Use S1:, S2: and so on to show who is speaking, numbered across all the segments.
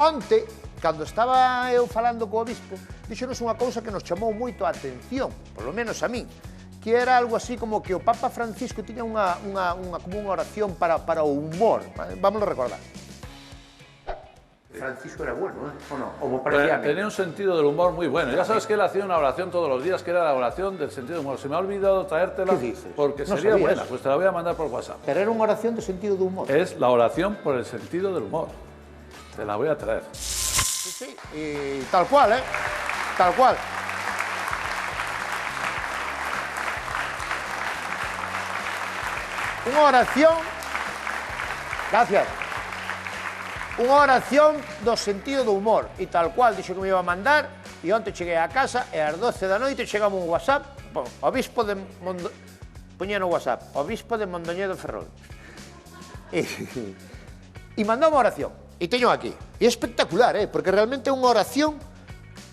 S1: onte, cando estaba eu falando co obispo, dixonos unha cousa que nos chamou moito a atención, polo menos a min, que era algo así como que o Papa Francisco tiña como unha oración para o humor. Vámonos a recordar. Francisco era bueno, ¿eh? ¿O no? ¿O parecía a mí?
S2: Tenía un sentido del humor muy bueno. Ya sabes que él hacía una oración todos los días, que era la oración del sentido del humor. Se me ha olvidado traértela porque sería buena. Pues te la voy a mandar por WhatsApp.
S1: Pero era una oración de sentido de humor.
S2: Es la oración por el sentido del humor. Te la voy a traer.
S1: Sí, sí, y tal cual, ¿eh? Tal cual. Una oración... Gracias. Unha oración do sentido do humor, e tal cual dixo que me iba a mandar, e onte cheguei a casa, e ás 12 da noite chegamos un WhatsApp, obispo de poñía no WhatsApp, obispo de Mondoñedo Ferrol. E mandou unha oración, e teño aquí. E é espectacular, porque realmente é unha oración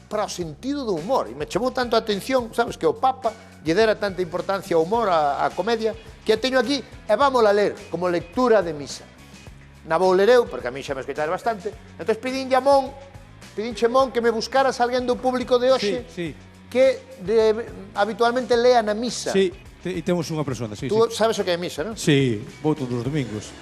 S1: para o sentido do humor, e me chamou tanto a atención, sabes, que o Papa lle dera tanta importancia ao humor, á comedia, que a teño aquí, e vámola a ler, como lectura de misa. Na vou ler eu, porque a mí xa me escoitades bastante, entón pedinche Mon que me buscaras alguén do público de hoxe que habitualmente lea na misa.
S3: Sí, e temos unha persona, sí.
S1: Tú sabes o que é misa, non?
S3: Sí, vou todos os domingos.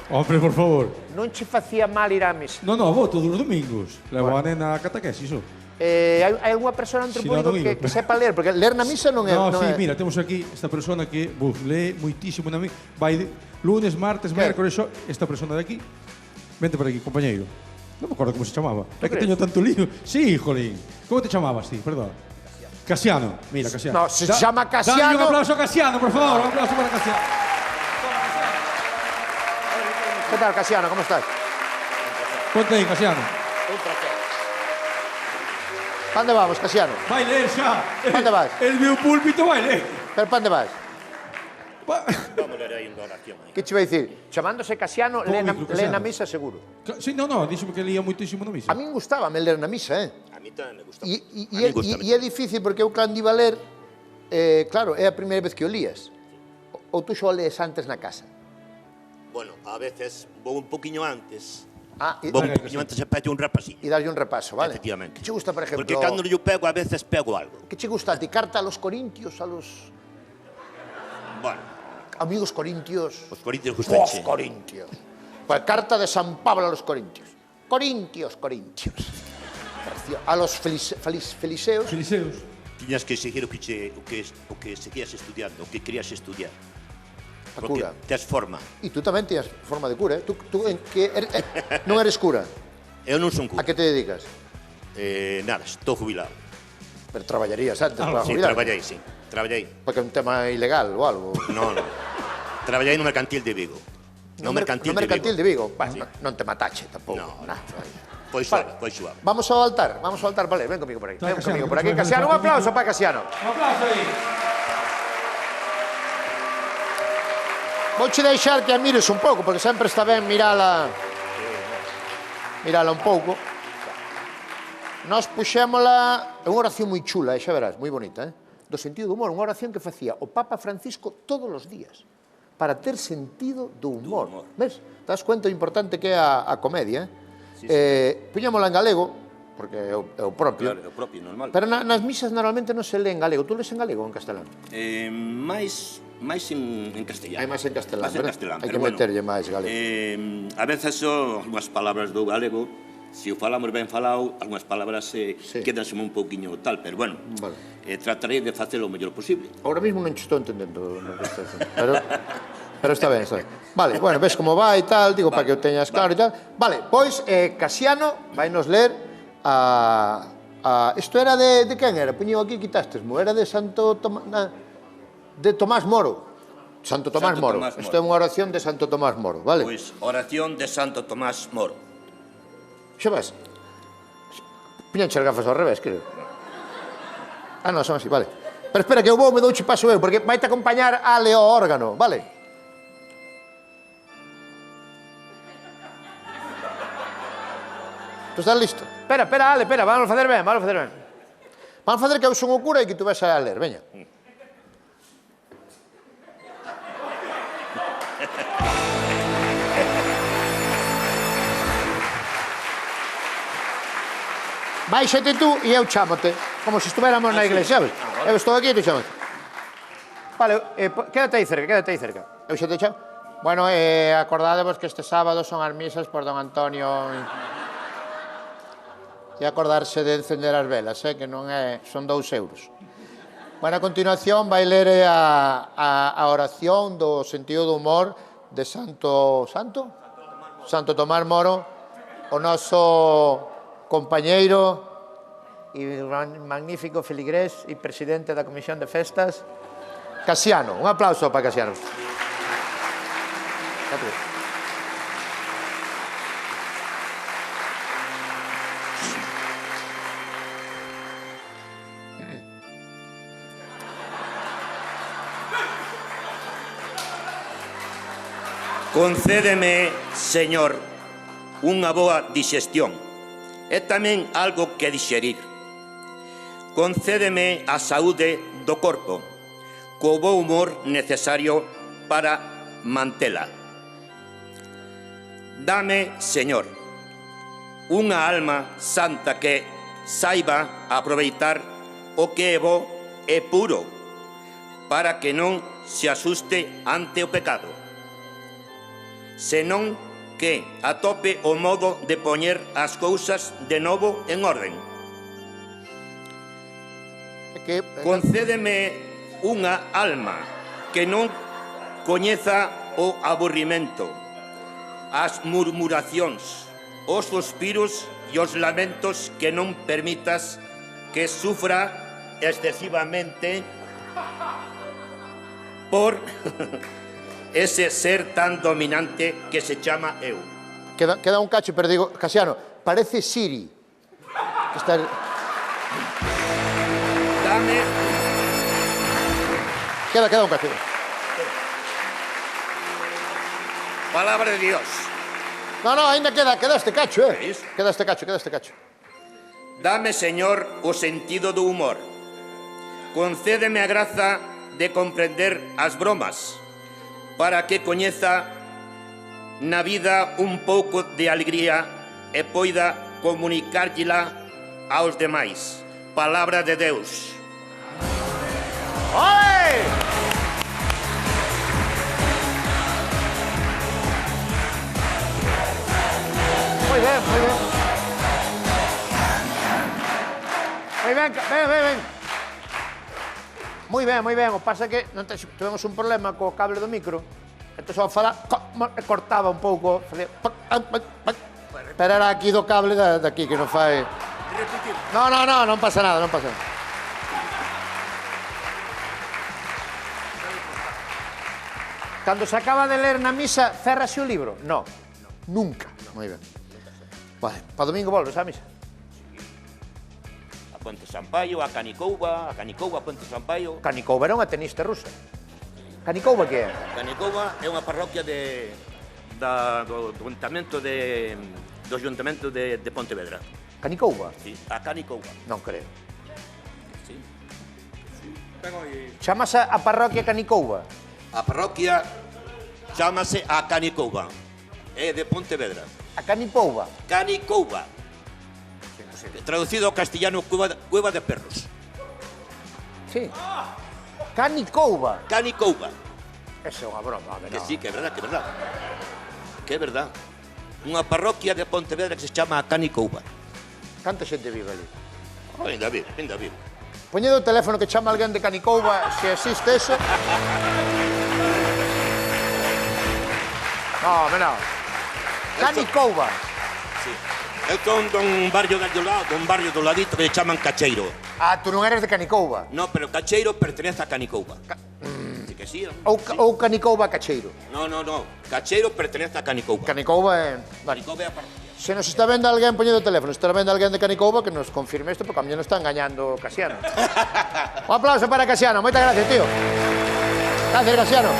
S3: Hombre, por favor.
S1: Non che facía mal ir á misa?
S3: Non, vou todos os domingos. Levo a nena a catequesis,
S1: hai algunha persona entre o público que sepa ler, porque ler na misa non é...
S3: No, sí, mira, temos aquí esta persona que lee moitísimo na misa, vai lunes, martes, mércores, esta persona de aquí, vente por aquí, compañeiro. Non me acordo como se chamaba. É que teño tanto lío. Sí, jolín. Como te chamabas ti? Perdón. Casiano. Mira, Casiano.
S1: No, se chama Casiano...
S3: Dale un aplauso a Casiano, por favor. Un aplauso para Casiano.
S1: Que tal, Casiano? Como estás?
S3: Ponte aí, Casiano.
S1: Un placer. Pande vamos, Casiano?
S3: Vai ler xa.
S1: Pande vas?
S3: El meu púlpito vai ler.
S1: Pero pande vas?
S4: Vamos a ler aí unha oración.
S1: Que che vai dicir? Chamándose Casiano, lee na misa seguro.
S3: Sí, no, díxeme que leía moitísimo na misa.
S1: A min gustábame ler na misa,
S4: A mí tamén me gusta.
S1: E é difícil porque eu cando iba a ler, claro, é a primeira vez que o lías. Ou tú xo o lees antes na casa?
S4: Bueno, a veces vou un poquinho antes.
S1: Vou
S4: un poquinho antes e pego un repasillo.
S1: E darlle un repaso, vale?
S4: Efectivamente.
S1: Que che gusta, por ejemplo...
S4: Porque cando yo pego, a veces pego algo.
S1: Que che gusta a ti? Carta a los corintios, a los...
S4: Bueno...
S1: Amigos corintios...
S4: Os corintios gustanche.
S1: Os corintios. Pues carta de San Pablo a los corintios. Corintios. A los feliseos...
S3: Feliseos.
S4: Tiñas que seguir o que seguías estudiando, o que querías estudiar.
S1: A
S4: Porque
S1: cura.
S4: tes forma.
S1: E tú tamén tienes forma de cura, Tú non eres cura?
S4: Eu non son cura.
S1: A que te dedicas?
S4: Nada, estou jubilado.
S1: Pero traballarías antes para
S4: Sí,
S1: jubilar.
S4: traballei.
S1: Porque é un tema ilegal ou algo.
S4: Non. Traballei no mercantil de Vigo. No mercantil
S1: de Vigo.
S4: Sí.
S1: Non te matache tampouco.
S4: No. Pois suave.
S1: Vamos ao altar, vale, ven comigo por aí. Ven comigo por aquí, Casiano, un aplauso para Casiano.
S3: Un aplauso aí.
S1: Vouche deixar que a mires un pouco, porque sempre está ben mirala un pouco. Nós puxémola, é unha oración moi chula, xa verás, moi bonita, do sentido do humor, unha oración que facía o Papa Francisco todos os días, para ter sentido do humor. Ves? Te das cuenta o importante que é a comedia, puñémola en galego, porque é o propio.
S4: Claro, é o propio, normal.
S1: Pero nas misas normalmente non se lee en galego. Tú lees en galego ou en castelán?
S4: Mais en castellano.
S1: Hai máis en castelán,
S4: Máis en
S1: verdad?
S4: castelán,
S1: Hai que
S4: pero
S1: meterlle máis galego.
S4: A veces unhas palabras do galego, se o falamos ben falado, algunhas palabras quedanse un pouquiño tal, pero bueno, tratarei de facelo o mellor posible.
S1: Ahora mismo non che estou entendendo, pero está ben, está ben. Vale, bueno, ves como va e tal, digo, para que o teñas claro e tal. Vale, pois, Casiano vai nos ler isto era de quen era? Puño aquí, quitastesmo. Era de Santo Tomás... De Tomás Moro. Santo Tomás Moro. Isto é unha oración de Santo Tomás Moro, vale?
S4: Pois, oración de Santo Tomás Moro.
S1: Xa ves? Piñanche as gafas ao revés, creo. Non, son así, vale. Pero espera, que eu vou, me douche paso eu, porque vai te acompañar a Leo órgano, vale? Tu estás listo? Espera, Ale, vamos a facer ben, Vamos a facer que eu son o cura e que tú vas a ler, veña. Báixate tú e eu chámote. Como se estuviéramos na iglesia, sabes? Eu estou aquí e te chámote. Vale, quédate aí cerca. Eu xa te chamo. Bueno, acordádevos que este sábado son as misas por don Antonio. E acordarse de encender as velas, que non é... Son 2 euros. Bueno, a continuación vai ler a oración do sentido do humor de Santo Tomás Moro, o noso compañeiro e magnífico feligrés e presidente da Comisión de Festas, Casiano. Un aplauso para Casiano.
S4: Concédeme, Señor, unha boa digestión e tamén algo que dixerir. Concédeme a saúde do corpo, co bo humor necesario para mantela. Dame, Señor, unha alma santa que saiba aproveitar o que é bo e puro, para que non se asuste ante o pecado, senón que atope o modo de poñer as cousas de novo en orden. Concédeme unha alma que non coñeza o aburrimento, as murmuracións, os suspiros e os lamentos, que non permitas que sufra excesivamente por ese ser tan dominante que se chama eu.
S1: Queda un cacho, pero digo, Casiano, parece Siri.
S4: Dame...
S1: Queda un cacho.
S4: Palabra de Dios.
S1: No, ainda queda este cacho, Queda este cacho.
S4: Dame, Señor, o sentido do humor. Concédeme a graza de comprender as bromas, para que coñeza na vida un pouco de alegría e poida comunicárllela aos demais. Palabra de Deus.
S1: ¡Oye! Muy bien. Muy bien. O pasa que tuvemos un problema co cable do micro. Entón, ao falar, cortaba un pouco. Pero era aquí do cable daqui que non fai... Non pasa nada. Cando se acaba de ler na misa, cérrase o libro? No, nunca. Moi ben. Vale, para domingo volves á misa?
S4: A Puente Sampaio, a Canicouba, Puente Sampaio.
S1: Canicouba era unha tenista rusa. Canicouba que é?
S4: Canicouba é unha parroquia do Ayuntamento de Pontevedra.
S1: Canicouba?
S4: Sí, a Canicouba.
S1: Non creo.
S4: Sí.
S1: Chamase a parroquia Canicouba?
S4: A parroquia chamase a Canicouba. É de Pontevedra.
S1: A Canicouba?
S4: Canicouba. Traducido ao castellano, cueva de perros.
S1: Sí. Canicouba.
S4: Canicouba.
S1: Eso é unha broma,
S4: Que sí, que é verdad. Que é verdad. Unha parroquia de Pontevedra que se chama Canicouba.
S1: Canta xente vive ali?
S4: Ainda vir.
S1: Poñede o teléfono que chama alguén de Canicouba, se existe eso. No. Canicouba.
S4: Sí. Eu son dun barrio do ladito que se chaman Cacheiro.
S1: Ah, tú non eres de Canicouba.
S4: No, pero Cacheiro pertenece a Canicouba. Sí que sí.
S1: Ou Canicouba Cacheiro.
S4: No. Cacheiro pertenece a Canicouba.
S1: Canicouba é...
S4: Canicouba é a parroquia.
S1: Se nos está vendo alguén, poñendo o teléfono, se está vendo alguén de Canicouba, que nos confirme isto, porque a mí nos está engañando Casiano. Un aplauso para Casiano, moitas gracias, tío. Gracias, Casiano.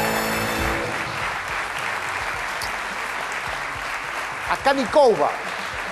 S1: A Canicouba.